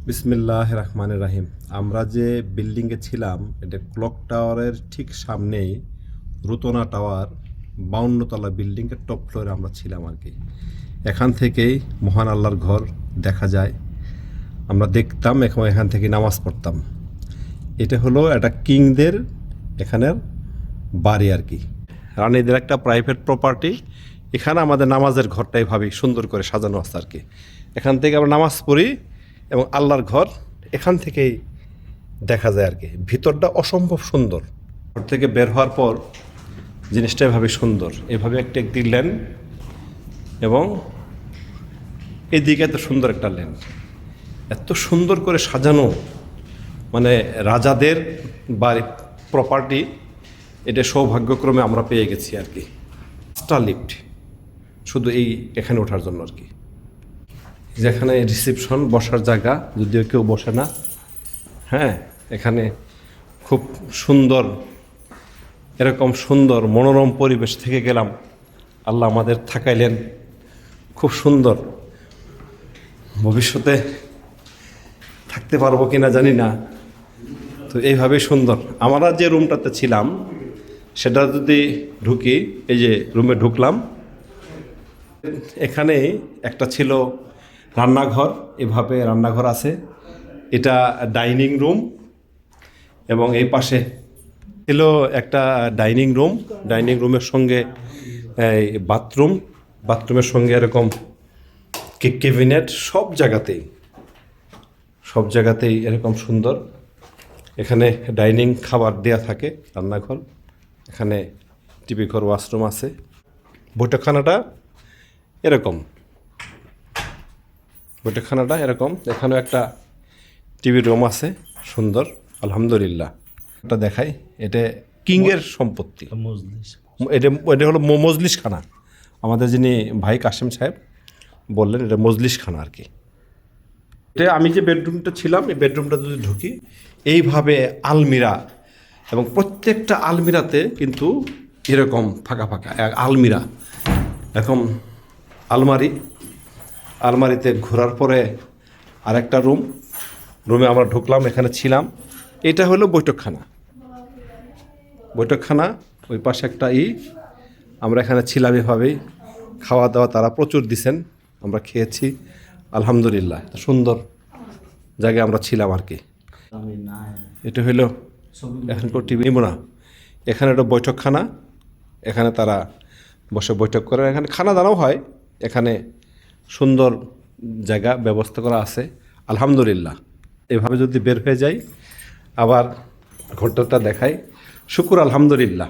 বিসমিল্লাহ রহমানির রাহিম। আমরা যে বিল্ডিংয়ে ছিলাম এটা ক্লক টাওয়ারের ঠিক সামনেই রুতনা টাওয়ার 52 তলা বিল্ডিংয়ের টপ ফ্লোরে আমরা ছিলাম আর কি। এখান থেকেই মহান আল্লাহর ঘর দেখা যায়। আমরা দেখতাম এখন এখান থেকে নামাজ পড়তাম। এটা হলো একটা কিংদের এখানের বাড়ি আর কি, রানীদের একটা প্রাইভেট প্রপার্টি। এখানে আমাদের নামাজের ঘরটাই ভাবি সুন্দর করে সাজানো আছে আর কি। এখান থেকে আমরা নামাজ পড়ি এবং আল্লাহর ঘর এখান থেকেই দেখা যায় আর কি। ভিতরটা অসম্ভব সুন্দর। ঘর থেকে বের হওয়ার পর জিনিসটা এভাবে সুন্দর, এভাবে একটি লেন এবং এদিকে এত সুন্দর একটা লেন, এত সুন্দর করে সাজানো, মানে রাজাদের বাড়ি প্রপার্টি। এটা সৌভাগ্যক্রমে আমরা পেয়ে গেছি আর কি। 5টা লিফট শুধু এখানে ওঠার জন্য আর কি। যেখানে রিসেপশন, বসার জায়গা, যদিও কেউ বসে না। হ্যাঁ, এখানে খুব সুন্দর, এরকম সুন্দর মনোরম পরিবেশ থেকে গেলাম। আল্লাহ আমাদের থাকাইলেন খুব সুন্দর। ভবিষ্যতে থাকতে পারবো কিনা জানি না, তো এইভাবেই সুন্দর। আমরা যে রুমটাতে ছিলাম সেটা যদি ঢুকি, এই যে রুমে ঢুকলাম, এখানে একটা ছিল রান্নাঘর, এভাবে রান্নাঘর আছে। এটা ডাইনিং রুম এবং এই পাশে ছিল একটা ডাইনিং রুম। ডাইনিং রুমের সঙ্গে এই বাথরুমের সঙ্গে এরকম ক্যাবিনেট, সব জায়গাতেই এরকম সুন্দর। এখানে ডাইনিং খাবার দেয়া থাকে, রান্নাঘর, এখানে টিভি ঘর, ওয়াশরুম আছে। বৈঠকখানাটা এরকম, এখানেও একটা টিভি রুম আছে সুন্দর, আলহামদুলিল্লাহ। এটা দেখাই, এটা কিংয়ের সম্পত্তি। এটা হলো মজলিসখানা। আমাদের যিনি ভাই কাশেম সাহেব বললেন এটা মজলিসখানা আর কি। এটা আমি যে বেডরুমটা ছিলাম, এই বেডরুমটা যদি ঢুকি, এইভাবে আলমিরা, এবং প্রত্যেকটা আলমিরাতে কিন্তু এরকম ফাঁকা আলমিরা, এরকম আলমারিতে ঘোরার পরে আরেকটা রুমে আমরা ঢুকলাম, এখানে ছিলাম। এটা হলো বৈঠকখানা। ওই পাশে একটা আমরা এখানে ছিলাম। এভাবেই খাওয়া দাওয়া তারা প্রচুর দিছেন, আমরা খেয়েছি আলহামদুলিল্লাহ। সুন্দর জায়গায় আমরা ছিলাম আর কি। এটা হইলো এখানকার টিভি না, এখানে একটা বৈঠকখানা, এখানে তারা বসে বৈঠক করে, এখানে খানা দানাও হয়। এখানে সুন্দর জায়গা ব্যবস্থা করা আছে আলহামদুলিল্লাহ। এভাবে যদি বের হয়ে যাই, আবার ঘরটা দেখাই, শুকুর আলহামদুলিল্লাহ।